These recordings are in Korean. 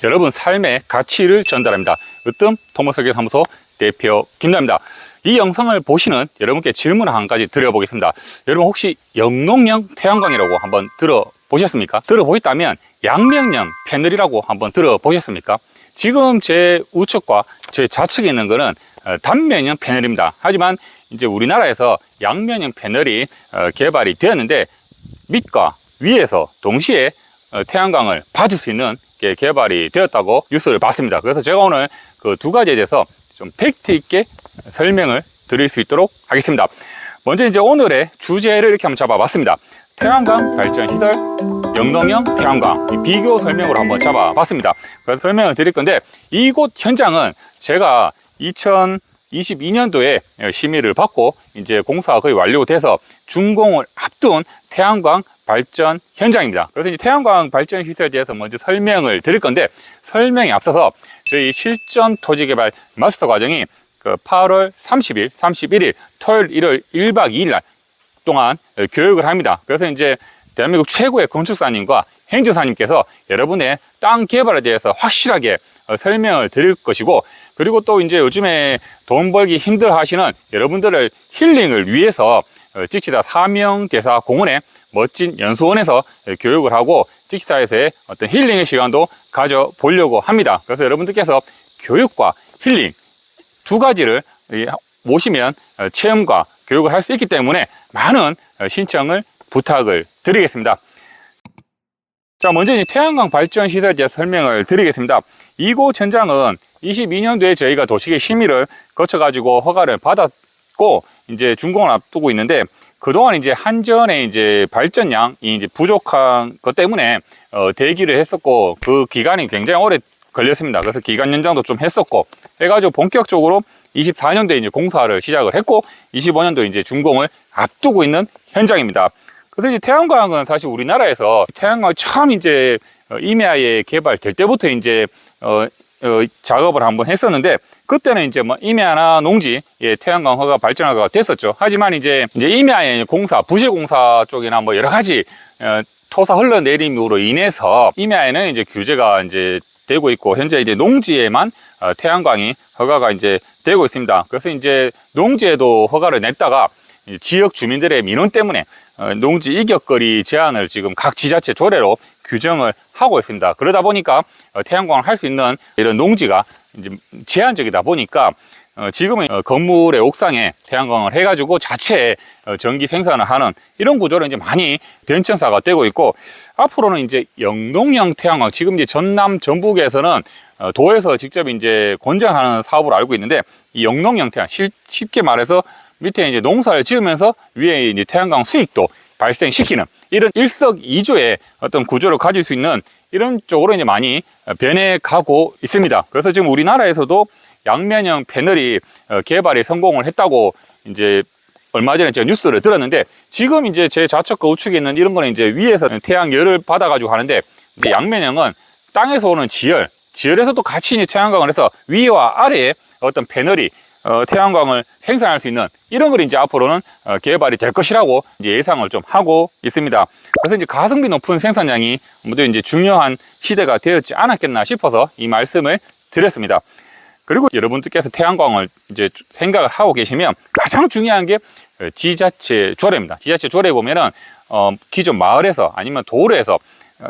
여러분 삶의 가치를 전달합니다. 으뜸 토목설계사무소 대표 김남입니다. 이 영상을 보시는 여러분께 질문 한 가지 드려보겠습니다. 여러분 혹시 영농형 태양광이라고 한번 들어보셨습니까? 들어보셨다면 양면형 패널이라고 한번 들어보셨습니까? 지금 제 우측과 제 좌측에 있는 거는 단면형 패널입니다. 하지만 이제 우리나라에서 양면형 패널이 개발이 되었는데 밑과 위에서 동시에 태양광을 받을 수 있는 게 개발이 되었다고 뉴스를 봤습니다. 그래서 제가 오늘 그 두 가지에 대해서 좀 팩트 있게 설명을 드릴 수 있도록 하겠습니다. 먼저 이제 오늘의 주제를 이렇게 한번 잡아봤습니다. 태양광 발전 시설, 영농형 태양광 비교 설명으로 한번 잡아봤습니다. 그래서 설명을 드릴 건데 이곳 현장은 제가 2022년도에 심의를 받고 이제 공사가 거의 완료돼서 준공을 앞둔 태양광 발전 현장입니다. 그래서 이제 태양광 발전 시설에 대해서 먼저 설명을 드릴 건데 설명에 앞서서 저희 실전 토지개발 마스터 과정이 그 8월 30일, 31일 토요일, 일요일 1박 2일 날 동안 교육을 합니다. 그래서 이제 대한민국 최고의 건축사님과 행정사님께서 여러분의 땅 개발에 대해서 확실하게 설명을 드릴 것이고, 그리고 또 이제 요즘에 돈 벌기 힘들어 하시는 여러분들을 힐링을 위해서 직시다 사명대사 공원에 멋진 연수원에서 교육을 하고 직시다에서의 어떤 힐링의 시간도 가져보려고 합니다. 그래서 여러분들께서 교육과 힐링 두 가지를 모시면 체험과 교육을 할 수 있기 때문에 많은 신청을 부탁을 드리겠습니다. 자, 먼저 이제 태양광 발전 시설에 대해서 설명을 드리겠습니다. 이곳 현장은 22년도에 저희가 도시계 심의를 거쳐가지고 허가를 받았고 이제 준공을 앞두고 있는데, 그동안 이제 한전의 이제 발전량이 이제 부족한 것 때문에 대기를 했었고 그 기간이 굉장히 오래 걸렸습니다. 그래서 기간 연장도 좀 했었고 해가지고 본격적으로 24년도에 이제 공사를 시작을 했고 25년도에 이제 준공을 앞두고 있는 현장입니다. 그래서 이제 태양광은 사실 우리나라에서 태양광 처음 이제 임야에 개발될 때부터 이제 작업을 한번 했었는데, 그때는 이제 뭐 임야나 농지에 태양광 허가 발전 허가가 됐었죠. 하지만 이제 임야의 공사, 부실공사 쪽이나 뭐 여러 가지 토사 흘러내림으로 인해서 임야에는 이제 규제가 이제 되고 있고 현재 이제 농지에만 태양광이 허가가 이제 되고 있습니다. 그래서 이제 농지에도 허가를 냈다가 지역 주민들의 민원 때문에 농지 이격거리 제한을 지금 각 지자체 조례로 규정을 하고 있습니다. 그러다 보니까 태양광을 할 수 있는 이런 농지가 이제 제한적이다 보니까 지금은 건물의 옥상에 태양광을 해가지고 자체 전기 생산을 하는 이런 구조로 이제 많이 변천사가 되고 있고, 앞으로는 이제 영농형 태양광, 지금 이제 전남 전북에서는 도에서 직접 이제 권장하는 사업으로 알고 있는데, 이 영농형 태양, 쉽게 말해서 밑에 이제 농사를 지으면서 위에 이제 태양광 수익도 발생시키는 이런 일석이조의 어떤 구조를 가질 수 있는 이런 쪽으로 이제 많이 변해가고 있습니다. 그래서 지금 우리나라에서도 양면형 패널이 개발에 성공을 했다고 이제 얼마 전에 제가 뉴스를 들었는데, 지금 이제 제 좌측과 우측에 있는 이런 거는 이제 위에서 태양열을 받아가지고 하는데, 이제 양면형은 땅에서 오는 지열에서도 같이 이제 태양광을 해서 위와 아래에 어떤 패널이 태양광을 생산할 수 있는 이런 걸 이제 앞으로는 개발이 될 것이라고 이제 예상을 좀 하고 있습니다. 그래서 이제 가성비 높은 생산량이 모두 이제 중요한 시대가 되었지 않았겠나 싶어서 이 말씀을 드렸습니다. 그리고 여러분들께서 태양광을 이제 생각을 하고 계시면 가장 중요한 게 지자체 조례입니다. 지자체 조례에 보면은 기존 마을에서 아니면 도로에서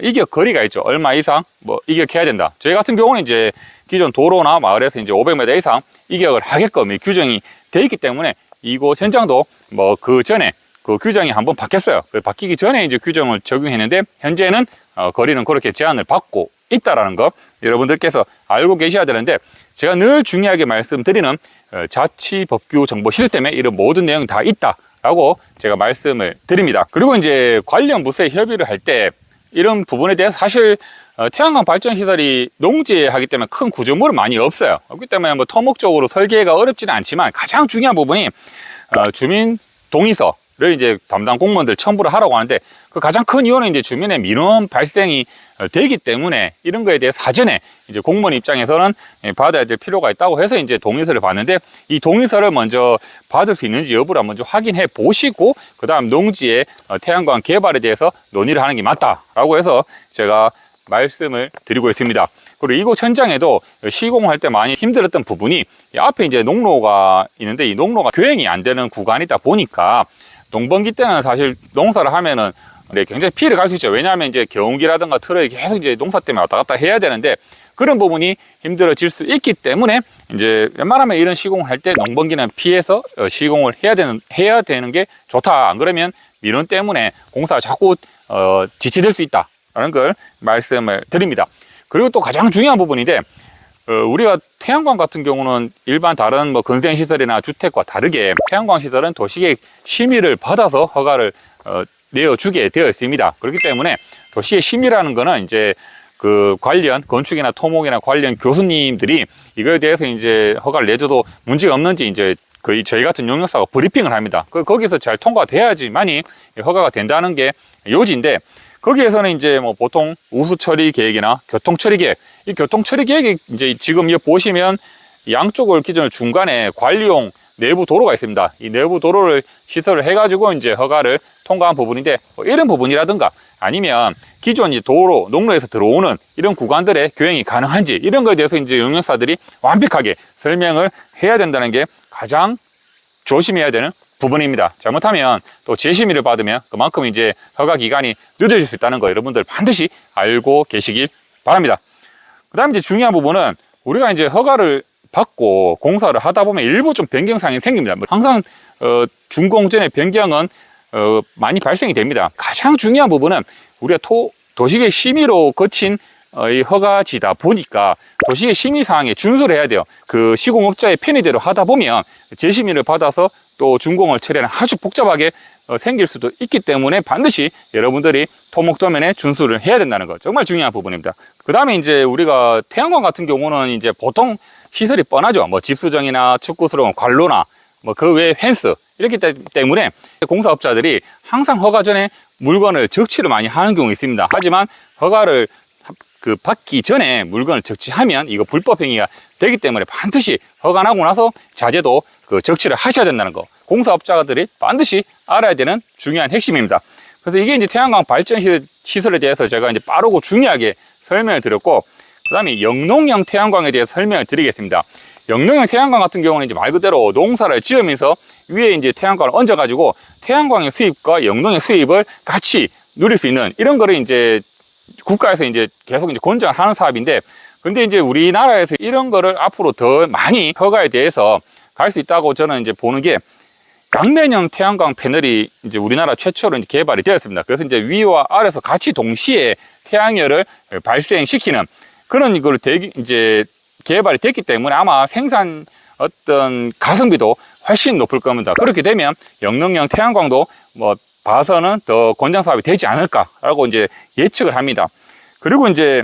이격 거리가 있죠. 얼마 이상 뭐 이격해야 된다. 저희 같은 경우는 이제 기존 도로나 마을에서 이제 500m 이상 이격을 하게끔 이 규정이 되어 있기 때문에 이곳 현장도 뭐 그 전에 그 규정이 한번 바뀌었어요. 바뀌기 전에 이제 규정을 적용했는데 현재는 거리는 그렇게 제한을 받고 있다라는 거 여러분들께서 알고 계셔야 되는데, 제가 늘 중요하게 말씀드리는 자치법규 정보 시스템에 이런 모든 내용이 다 있다라고 제가 말씀을 드립니다. 그리고 이제 관련 부서에 협의를 할 때 이런 부분에 대해서 사실 태양광 발전 시설이 농지에 하기 때문에 큰 구조물은 많이 없어요. 그렇기 때문에 뭐 토목적으로 설계가 어렵지는 않지만 가장 중요한 부분이 주민 동의서를 이제 담당 공무원들 첨부를 하라고 하는데, 그 가장 큰 이유는 이제 주민의 민원 발생이 되기 때문에 이런 거에 대해 사전에 이제 공무원 입장에서는 받아야 될 필요가 있다고 해서 이제 동의서를 받는데, 이 동의서를 먼저 받을 수 있는지 여부를 먼저 확인해 보시고 그 다음 농지의 태양광 개발에 대해서 논의를 하는 게 맞다라고 해서 제가 말씀을 드리고 있습니다. 그리고 이곳 현장에도 시공할 때 많이 힘들었던 부분이 이 앞에 이제 농로가 있는데 이 농로가 교행이 안 되는 구간이다 보니까 농번기 때는 사실 농사를 하면은 굉장히 피해를 갈 수 있죠. 왜냐하면 이제 경운기라든가 트럭이 계속 이제 농사 때문에 왔다 갔다 해야 되는데 그런 부분이 힘들어질 수 있기 때문에 이제 웬만하면 이런 시공을 할 때 농번기는 피해서 시공을 해야 되는 게 좋다. 안 그러면 민원 때문에 공사가 자꾸 지체될 수 있다라는 걸 말씀을 드립니다. 그리고 또 가장 중요한 부분인데 우리가 태양광 같은 경우는 일반 다른 뭐 건설시설이나 주택과 다르게 태양광 시설은 도시계획 심의를 받아서 허가를 내어주게 되어 있습니다. 그렇기 때문에 도시계획 심의라는 거는 이제 그 관련 건축이나 토목이나 관련 교수님들이 이거에 대해서 이제 허가를 내줘도 문제가 없는지 이제 거의 저희 같은 용역사가 브리핑을 합니다. 거기서 잘 통과돼야지만이 허가가 된다는 게 요지인데 거기에서는 이제 뭐 보통 우수 처리 계획이나 교통 처리 계획, 이 교통 처리 계획이 이제 지금 이 보시면 양쪽을 기준으로 중간에 관리용 내부 도로가 있습니다. 이 내부 도로를 시설을 해가지고 이제 허가를 통과한 부분인데 뭐 이런 부분이라든가 아니면 기존 이 도로, 농로에서 들어오는 이런 구간들의 교행이 가능한지 이런 거에 대해서 이제 용역사들이 완벽하게 설명을 해야 된다는 게 가장 조심해야 되는 부분입니다. 잘못하면 또 재심의를 받으면 그만큼 이제 허가 기간이 늦어질 수 있다는 거 여러분들 반드시 알고 계시길 바랍니다. 그 다음에 이제 중요한 부분은 우리가 이제 허가를 받고 공사를 하다 보면 일부 좀 변경사항이 생깁니다. 항상 준공 전에 변경은 많이 발생이 됩니다. 가장 중요한 부분은 우리가 도시계획 심의로 거친 이 허가지다 보니까 도시계획 심의 사항에 준수를 해야 돼요. 그 시공업자의 편의대로 하다 보면 재심의를 받아서 또 준공을 처리하는 아주 복잡하게 생길 수도 있기 때문에 반드시 여러분들이 토목도면에 준수를 해야 된다는 거 정말 중요한 부분입니다. 그 다음에 이제 우리가 태양광 같은 경우는 이제 보통 시설이 뻔하죠. 뭐 집수정이나 축구스러운 관로나 뭐 그 외에 펜스 이렇기 때문에 공사업자들이 항상 허가 전에 물건을 적치를 많이 하는 경우가 있습니다. 하지만 허가를 받기 전에 물건을 적치하면 이거 불법 행위가 되기 때문에 반드시 허가 나고 나서 자재도 적치를 하셔야 된다는 거 공사업자들이 반드시 알아야 되는 중요한 핵심입니다. 그래서 이게 이제 태양광 발전 시설에 대해서 제가 이제 빠르고 중요하게 설명을 드렸고 그 다음에 영농형 태양광에 대해서 설명을 드리겠습니다. 영농형 태양광 같은 경우는 이제 말 그대로 농사를 지으면서 위에 이제 태양광을 얹어가지고 태양광의 수입과 영농의 수입을 같이 누릴 수 있는 이런 거를 이제 국가에서 이제 계속 이제 권장을 하는 사업인데 근데 이제 우리나라에서 이런 거를 앞으로 더 많이 허가에 대해서 갈 수 있다고 저는 이제 보는 게 양면형 태양광 패널이 이제 우리나라 최초로 이제 개발이 되었습니다. 그래서 이제 위와 아래에서 같이 동시에 태양열을 발생시키는 그런 이걸 이제 개발이 됐기 때문에 아마 생산 어떤 가성비도 훨씬 높을 겁니다. 그렇게 되면 영농형 태양광도 뭐 봐서는 더 권장 사업이 되지 않을까라고 이제 예측을 합니다. 그리고 이제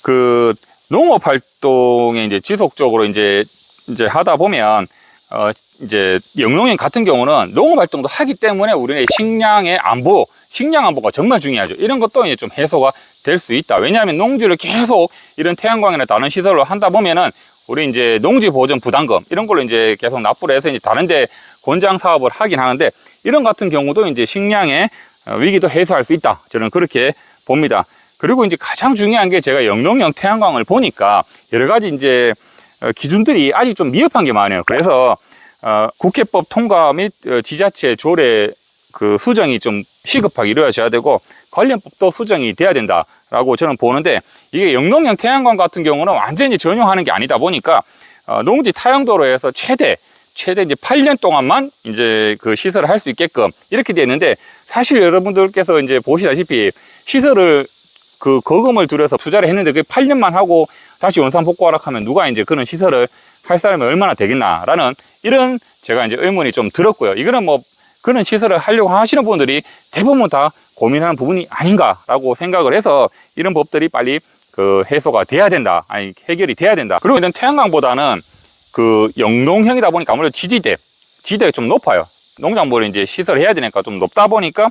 그 농업 활동에 이제 지속적으로 이제 하다 보면 이제 영농형 같은 경우는 농업 활동도 하기 때문에 우리의 식량 안보가 정말 중요하죠. 이런 것도 이제 좀 해소가 될 수 있다. 왜냐하면 농지를 계속 이런 태양광이나 다른 시설로 한다 보면은 우리 이제 농지 보전 부담금 이런 걸로 이제 계속 납부를 해서 이제 다른데 권장 사업을 하긴 하는데 이런 같은 경우도 이제 식량의 위기도 해소할 수 있다. 저는 그렇게 봅니다. 그리고 이제 가장 중요한 게 제가 영농형 태양광을 보니까 여러 가지 이제 기준들이 아직 좀 미흡한 게 많아요. 그래서 국회법 통과 및 지자체 조례 그 수정이 좀 시급하게 이루어져야 되고 관련법도 수정이 돼야 된다라고 저는 보는데 이게 영농형 태양광 같은 경우는 완전히 전용하는 게 아니다 보니까 농지 타용도로에서 최대 이제 8년 동안만 이제 그 시설을 할 수 있게끔 이렇게 되어 있는데 사실 여러분들께서 이제 보시다시피 시설을 그 거금을 들여서 투자를 했는데 그 8년만 하고 다시 원상복구하라 하면 누가 이제 그런 시설을 할 사람이 얼마나 되겠나라는 이런 제가 이제 의문이 좀 들었고요. 이거는 뭐 그런 시설을 하려고 하시는 분들이 대부분 다 고민하는 부분이 아닌가라고 생각을 해서 이런 법들이 빨리 그 해소가 돼야 된다. 아니 해결이 돼야 된다. 그리고 이런 태양광보다는 그 영농형이다 보니까 아무래도 지지대가 좀 높아요. 농작물을 이제 시설을 해야 되니까 좀 높다 보니까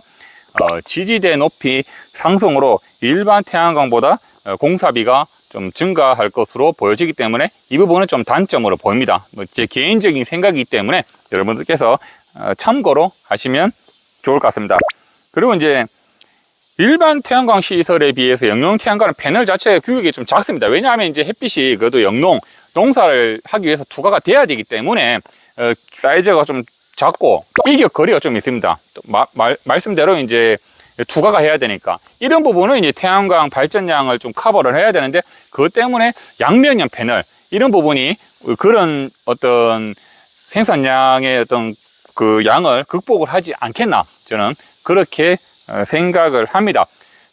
지지대 높이 상승으로 일반 태양광보다 공사비가 좀 증가할 것으로 보여지기 때문에 이 부분은 좀 단점으로 보입니다. 제 개인적인 생각이기 때문에 여러분들께서 참고로 하시면 좋을 것 같습니다. 그리고 이제 일반 태양광 시설에 비해서 영농 태양광은 패널 자체의 규격이 좀 작습니다. 왜냐하면 이제 햇빛이 그래도 영농 농사를 하기 위해서 투과가 돼야 되기 때문에 사이즈가 좀 작고 일격 거리가 좀 있습니다. 말씀대로 이제 투과가 해야 되니까 이런 부분은 이제 태양광 발전량을 좀 커버를 해야 되는데 그것 때문에 양면형 패널 이런 부분이 그런 어떤 생산량의 어떤 그 양을 극복을 하지 않겠나 저는 그렇게 생각을 합니다.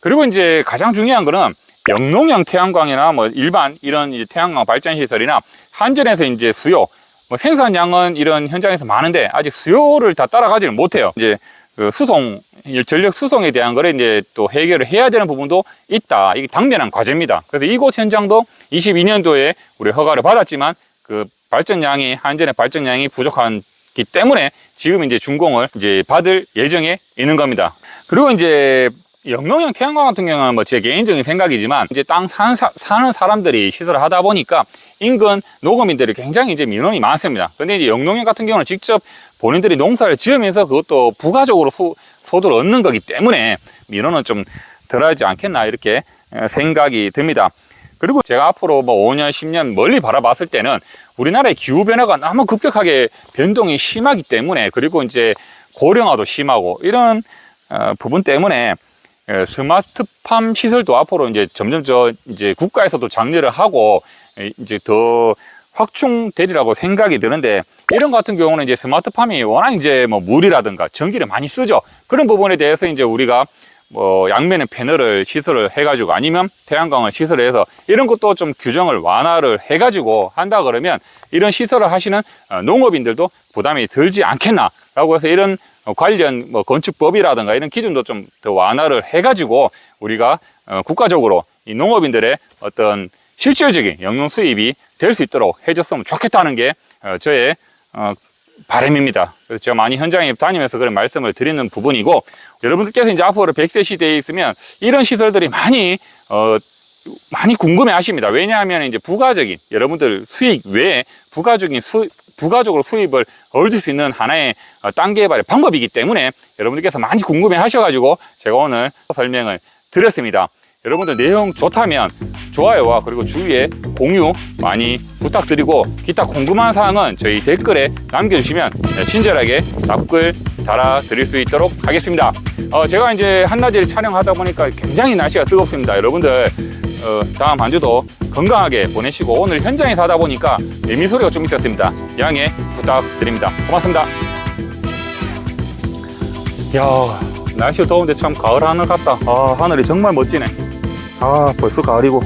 그리고 이제 가장 중요한 거는 영농형 태양광이나 뭐 일반 이런 이제 태양광 발전 시설이나 한전에서 이제 수요 뭐 생산량은 이런 현장에서 많은데 아직 수요를 다 따라가지는 못해요. 이제 그 수송 전력 수송에 대한 거를 이제 또 해결을 해야 되는 부분도 있다. 이게 당면한 과제입니다. 그래서 이곳 현장도 22년도에 우리 허가를 받았지만 그 발전량이 한전의 발전량이 부족하기 때문에 지금 이제 준공을 이제 받을 예정에 있는 겁니다. 그리고 이제 영농형 태양광 같은 경우는 뭐 제 개인적인 생각이지만 이제 땅 사는 사람들이 시설을 하다 보니까 인근 농업인들이 굉장히 이제 민원이 많습니다. 근데 이제 영농형 같은 경우는 직접 본인들이 농사를 지으면서 그것도 부가적으로 소득을 얻는 거기 때문에 민원은 좀 덜하지 않겠나 이렇게 생각이 듭니다. 그리고 제가 앞으로 뭐 5년, 10년 멀리 바라봤을 때는 우리나라의 기후변화가 너무 급격하게 변동이 심하기 때문에 그리고 이제 고령화도 심하고 이런 부분 때문에 스마트팜 시설도 앞으로 이제 점점 이제 국가에서도 장려를 하고 이제 더 확충되리라고 생각이 드는데 이런 같은 경우는 이제 스마트팜이 워낙 이제 뭐 물이라든가 전기를 많이 쓰죠. 그런 부분에 대해서 이제 우리가 뭐 양면의 패널을 시설을 해가지고 아니면 태양광을 시설해서 이런 것도 좀 규정을 완화를 해가지고 한다 그러면 이런 시설을 하시는 농업인들도 부담이 들지 않겠나라고 해서 이런 관련 뭐 건축법이라든가 이런 기준도 좀 더 완화를 해가지고 우리가 국가적으로 이 농업인들의 어떤 실질적인 영농 수입이 될 수 있도록 해줬으면 좋겠다는 게 저의 바람입니다. 그래서 제가 많이 현장에 다니면서 그런 말씀을 드리는 부분이고 여러분들께서 이제 앞으로 100세 시대에 있으면 이런 시설들이 많이 궁금해 하십니다. 왜냐하면 이제 부가적인 여러분들 수익 외에 부가적으로 수입을 얻을 수 있는 하나의 땅 개발의 방법이기 때문에 여러분들께서 많이 궁금해 하셔가지고 제가 오늘 설명을 드렸습니다. 여러분들 내용 좋다면 좋아요와 그리고 주위에 공유 많이 부탁드리고 기타 궁금한 사항은 저희 댓글에 남겨주시면 친절하게 답글 달아드릴 수 있도록 하겠습니다. 제가 이제 한낮에 촬영하다 보니까 굉장히 날씨가 뜨겁습니다. 여러분들 다음 한 주도 건강하게 보내시고 오늘 현장에서 하다 보니까 매미 소리가 좀 있었습니다. 양해 부탁드립니다. 고맙습니다. 이야, 날씨 더운데 참 가을 하늘 같다. 하늘이 정말 멋지네. 벌써 가을이고